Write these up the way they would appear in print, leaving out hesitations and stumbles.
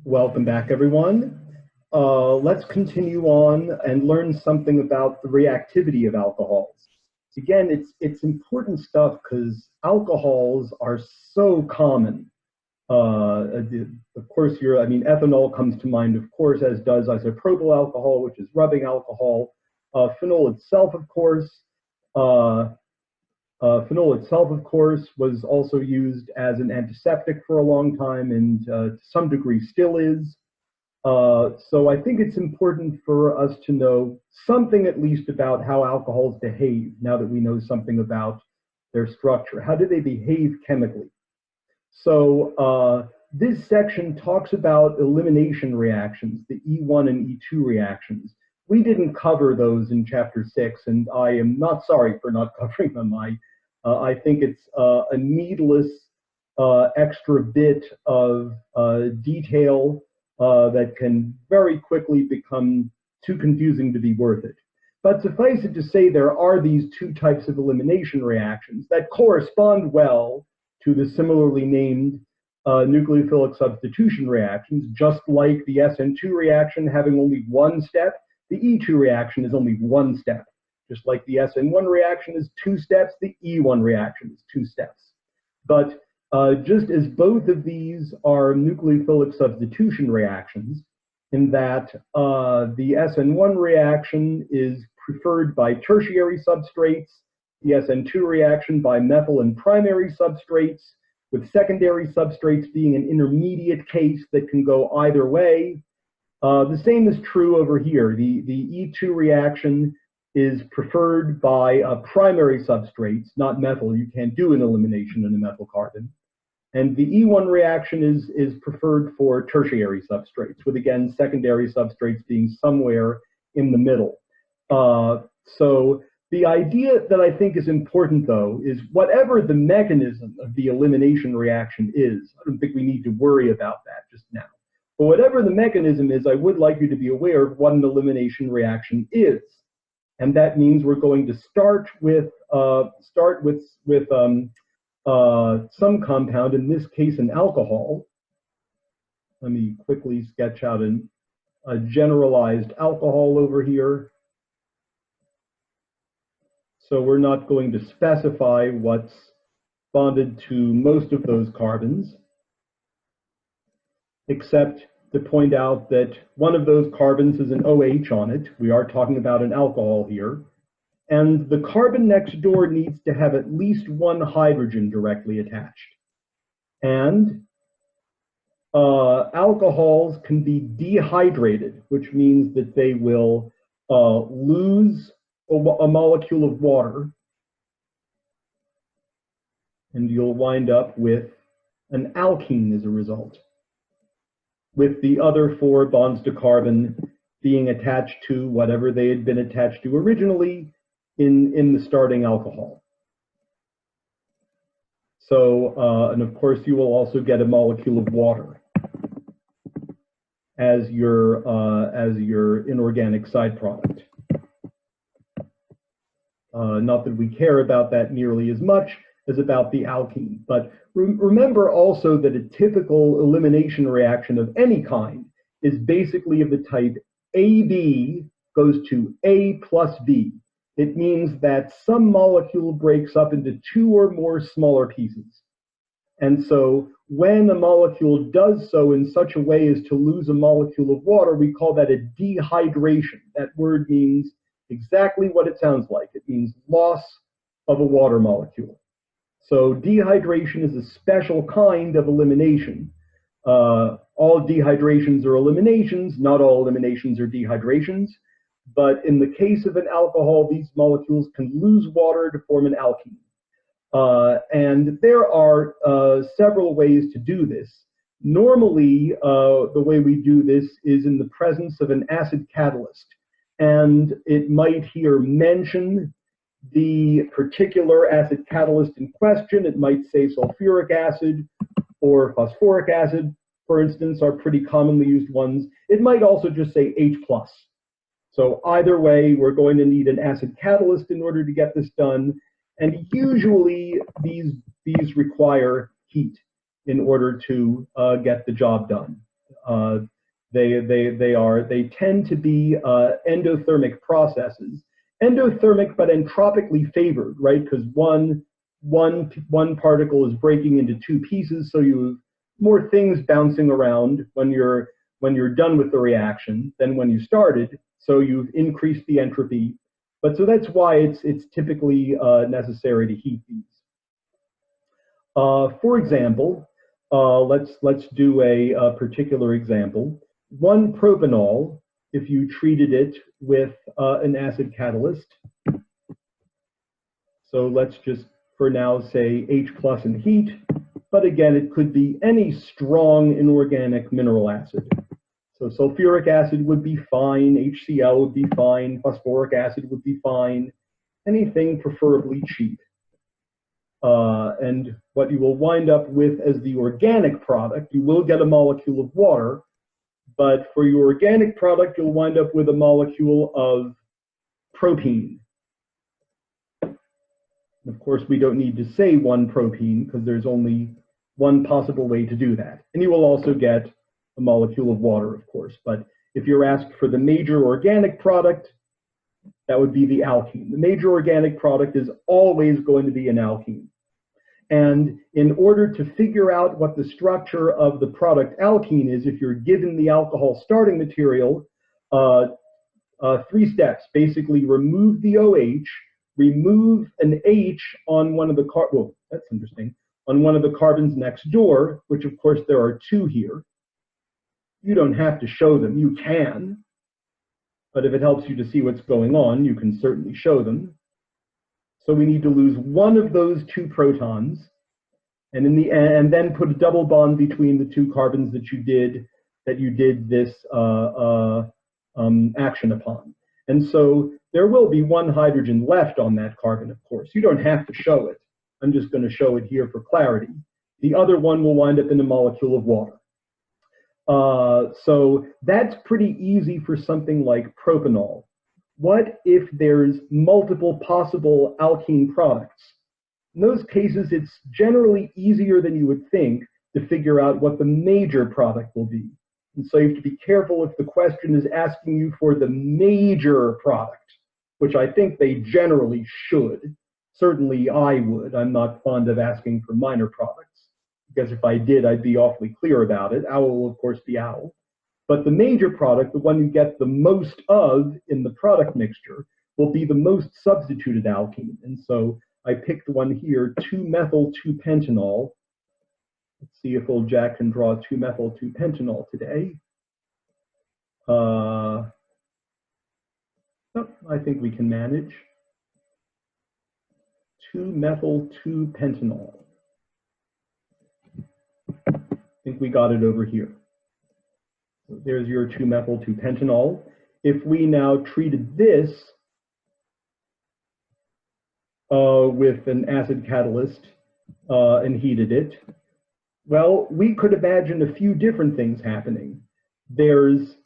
Welcome back, everyone. Let's continue on and learn something about the reactivity of alcohols. Again, it's important stuff because alcohols are so common. Of course, ethanol comes to mind, of course, as does isopropyl alcohol, which is rubbing alcohol. Phenol itself, of course, was also used as an antiseptic for a long time, and to some degree still is. So I think it's important for us to know something at least about how alcohols behave now that we know something about their structure. How do they behave chemically? So this section talks about elimination reactions, the E1 and E2 reactions. We didn't cover those in Chapter 6, and I am not sorry for not covering them. I think it's a needless extra bit of detail that can very quickly become too confusing to be worth it. But suffice it to say, there are these two types of elimination reactions that correspond well to the similarly named nucleophilic substitution reactions. Just like the SN2 reaction having only one step, the E2 reaction is only one step. Just like the SN1 reaction is two steps, the E1 reaction is two steps. But just as both of these are nucleophilic substitution reactions, in that the SN1 reaction is preferred by tertiary substrates, the SN2 reaction by methyl and primary substrates, with secondary substrates being an intermediate case that can go either way. The same is true over here. The E2 reaction is preferred by primary substrates, not methyl. You can't do an elimination in a methyl carbon. And the E1 reaction is preferred for tertiary substrates, with, again, secondary substrates being somewhere in the middle. So the idea that I think is important, though, is whatever the mechanism of the elimination reaction is, I don't think we need to worry about that just now. But whatever the mechanism is, I would like you to be aware of what an elimination reaction is. And that means we're going to start with some compound, in this case an alcohol. Let me quickly sketch out a generalized alcohol over here. So we're not going to specify what's bonded to most of those carbons, except to point out that one of those carbons is an OH on it. We are talking about an alcohol here. And the carbon next door needs to have at least one hydrogen directly attached. And alcohols can be dehydrated, which means that they will lose a molecule of water, and you'll wind up with an alkene as a result, with the other four bonds to carbon being attached to whatever they had been attached to originally in the starting alcohol. So, and of course, you will also get a molecule of water as your inorganic side product. Not that we care about that nearly as much as about the alkene, but remember also that a typical elimination reaction of any kind is basically of the type AB goes to A plus B. It means that some molecule breaks up into two or more smaller pieces. And so when a molecule does so in such a way as to lose a molecule of water, we call that a dehydration. That word means exactly what it sounds like. It means loss of a water molecule. So dehydration is a special kind of elimination. All dehydrations are eliminations. Not all eliminations are dehydrations. But in the case of an alcohol, these molecules can lose water to form an alkene. And there are several ways to do this. Normally, the way we do this is in the presence of an acid catalyst. And it might here mention the particular acid catalyst in question. It might say sulfuric acid or phosphoric acid, for instance, are pretty commonly used ones. It might also just say H+. So either way, we're going to need an acid catalyst in order to get this done. And usually these require heat in order to get the job done. They tend to be endothermic processes. Endothermic, but entropically favored, right? Because one particle is breaking into two pieces, so you have more things bouncing around when you're done with the reaction than when you started. So you've increased the entropy. But so that's why it's typically necessary to heat these. For example, let's do a particular example. 1-propanol, if you treated it with an acid catalyst. So let's just, for now, say H+ and heat. But again, it could be any strong inorganic mineral acid. So sulfuric acid would be fine, HCl would be fine, phosphoric acid would be fine, anything preferably cheap. And what you will wind up with as the organic product, you will get a molecule of water, but for your organic product, you'll wind up with a molecule of propene. Of course, we don't need to say 1-propene because there's only one possible way to do that. And you will also get a molecule of water, of course. But if you're asked for the major organic product, that would be the alkene. The major organic product is always going to be an alkene. And in order to figure out what the structure of the product alkene is, if you're given the alcohol starting material, 3 steps. Basically, remove the OH, remove an H on one of the well, that's interesting, on one of the carbons next door, which of course there are 2 here. You don't have to show them, you can, but if it helps you to see what's going on, you can certainly show them. So we need to lose one of those 2 protons, and then put a double bond between the 2 carbons that you did this action upon. And so there will be 1 hydrogen left on that carbon, of course. You don't have to show it. I'm just going to show it here for clarity. The other one will wind up in a molecule of water. So that's pretty easy for something like propanol. What if there's multiple possible alkene products? In those cases, it's generally easier than you would think to figure out what the major product will be. And so you have to be careful if the question is asking you for the major product, which I think they generally should. Certainly I would. I'm not fond of asking for minor products, because if I did, I'd be awfully clear about it. OWL will, of course, be OWL. But the major product, the one you get the most of in the product mixture, will be the most substituted alkene. And so I picked one here, 2-methyl-2-pentanol. Let's see if old Jack can draw 2-methyl-2-pentanol today. Oh, I think we can manage. 2-methyl-2-pentanol. I think we got it over here. So there's your 2-methyl-2-pentanol. If we now treated this with an acid catalyst and heated it, well, we could imagine a few different things happening. There's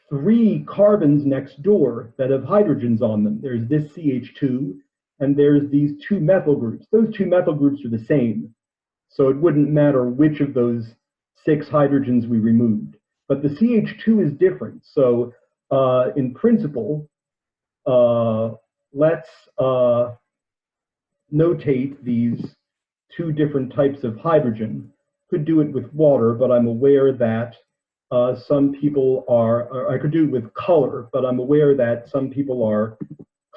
3 carbons next door that have hydrogens on them. There's this CH2, and there's these 2 methyl groups. Those 2 methyl groups are the same, so it wouldn't matter which of those 6 hydrogens we removed. But the CH2 is different, so in principle, let's notate these 2 different types of hydrogen. Could do it with water, but I'm aware that some people are, or I could do it with color, but I'm aware that some people are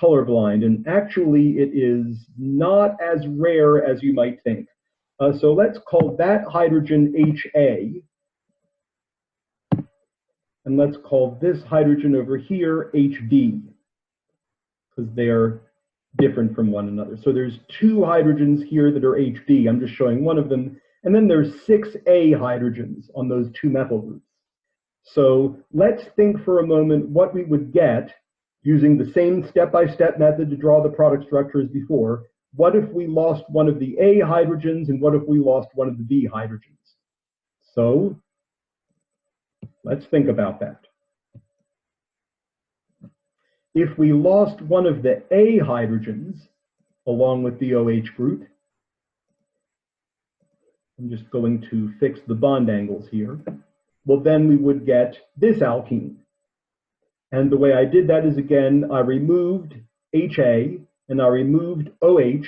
colorblind, and actually it is not as rare as you might think. So let's call that hydrogen HA, and let's call this hydrogen over here HB, because they're different from one another. So there's 2 hydrogens here that are HB. I'm just showing one of them. And then there's 6 A hydrogens on those 2 methyl groups. So let's think for a moment what we would get using the same step-by-step method to draw the product structure as before. What if we lost one of the A hydrogens, and what if we lost one of the B hydrogens? So let's think about that. If we lost one of the A hydrogens along with the OH group, I'm just going to fix the bond angles here. well, then we would get this alkene. And the way I did that is, again, I removed HA and I removed OH,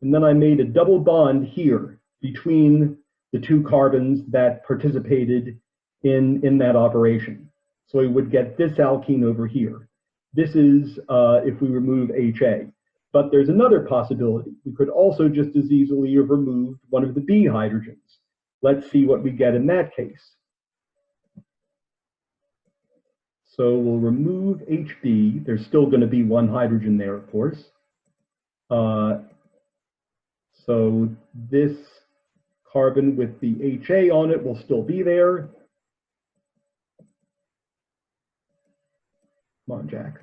and then I made a double bond here between the two carbons that participated in that operation. So we would get this alkene over here. This is if we remove HA. But there's another possibility. We could also just as easily have removed one of the B hydrogens. Let's see what we get in that case. So we'll remove HB. There's still going to be one hydrogen there, of course. So this carbon with the HA on it will still be there. Come on, Jack.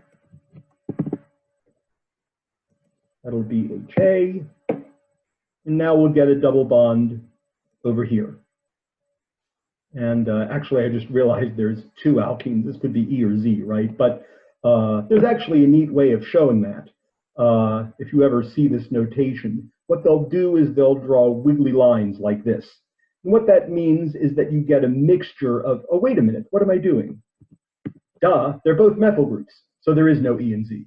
That'll be HA. And now we'll get a double bond over here. And actually, I just realized there's two alkenes. This could be E or Z, right? But there's actually a neat way of showing that. If you ever see this notation, what they'll do is they'll draw wiggly lines like this. And what that means is that you get a mixture of, oh, wait a minute, what am I doing? Duh, they're both methyl groups, so there is no E and Z.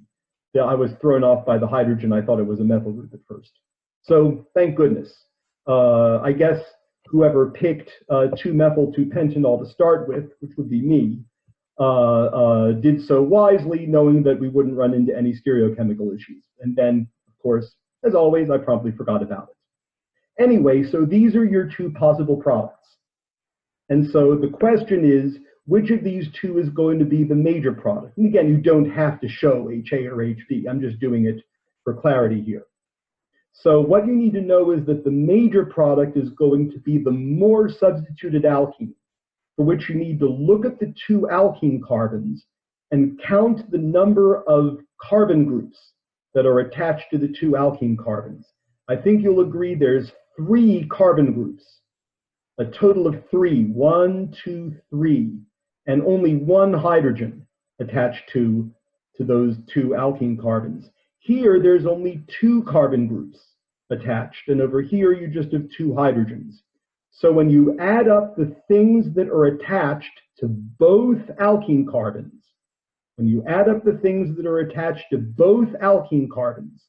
Yeah, I was thrown off by the hydrogen. I thought it was a methyl group at first. So thank goodness. I guess whoever picked 2-methyl-2-pentanol to start with, which would be me, did so wisely, knowing that we wouldn't run into any stereochemical issues. And then, of course, as always, I promptly forgot about it. Anyway, so these are your two possible products. And so the question is, which of these two is going to be the major product? And again, you don't have to show HA or HB. I'm just doing it for clarity here. So what you need to know is that the major product is going to be the more substituted alkene, for which you need to look at the two alkene carbons and count the number of carbon groups that are attached to the two alkene carbons. I think you'll agree there's 3 carbon groups, a total of 3, 1, 2, 3, and only 1 hydrogen attached to those two alkene carbons. Here, there's only 2 carbon groups attached, and over here, you just have 2 hydrogens. So when you add up the things that are attached to both alkene carbons, when you add up the things that are attached to both alkene carbons,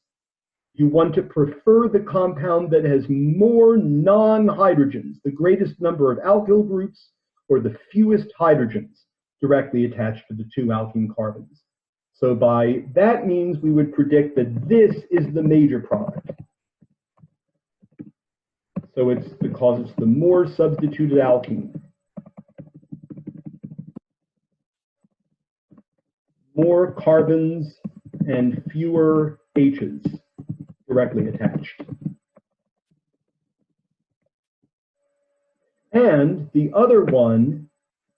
you want to prefer the compound that has more non-hydrogens, the greatest number of alkyl groups, or the fewest hydrogens directly attached to the 2 alkene carbons. So by that means, we would predict that this is the major product. So it's because it's the more substituted alkene. More carbons and fewer H's directly attached. And the other one,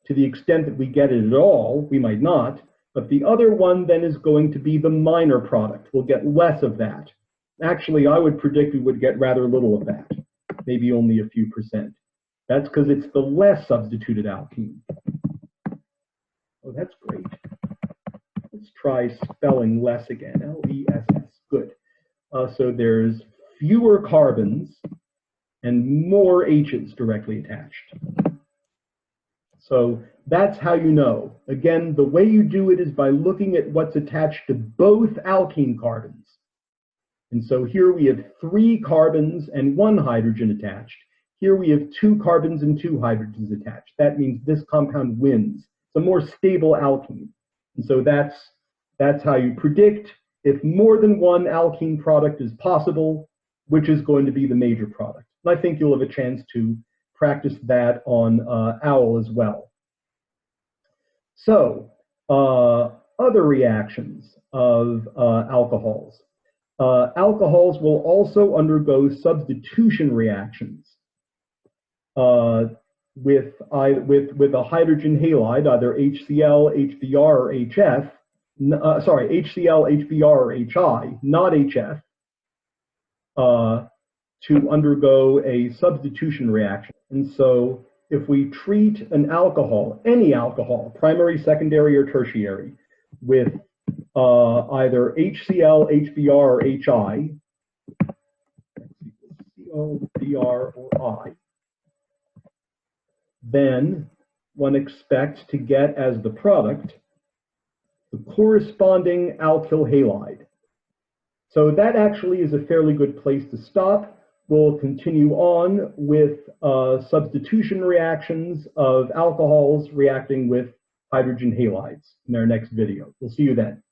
to the extent that we get it at all, we might not, but the other one then is going to be the minor product. We'll get less of that. Actually, I would predict we would get rather little of that, maybe only a few %. That's because it's the less substituted alkene. Oh, that's great. Let's try spelling less again, L-E-S-S, good. So there's fewer carbons and more H's directly attached. So that's how you know. Again, the way you do it is by looking at what's attached to both alkene carbons. And so here we have 3 carbons and 1 hydrogen attached. Here we have 2 carbons and 2 hydrogens attached. That means this compound wins. It's a more stable alkene. And so that's how you predict if more than one alkene product is possible, which is going to be the major product. And I think you'll have a chance to practice that on OWL as well. So other reactions of alcohols. Alcohols will also undergo substitution reactions with a hydrogen halide, either HCl, HBr, or HF. HCl, HBr, or HI, not HF, to undergo a substitution reaction. And so if we treat an alcohol, any alcohol, primary, secondary, or tertiary, with either HCl, HBr, or HI, CO, Br, or I, then one expects to get as the product the corresponding alkyl halide. So that actually is a fairly good place to stop. We'll continue on with substitution reactions of alcohols reacting with hydrogen halides in our next video. We'll see you then.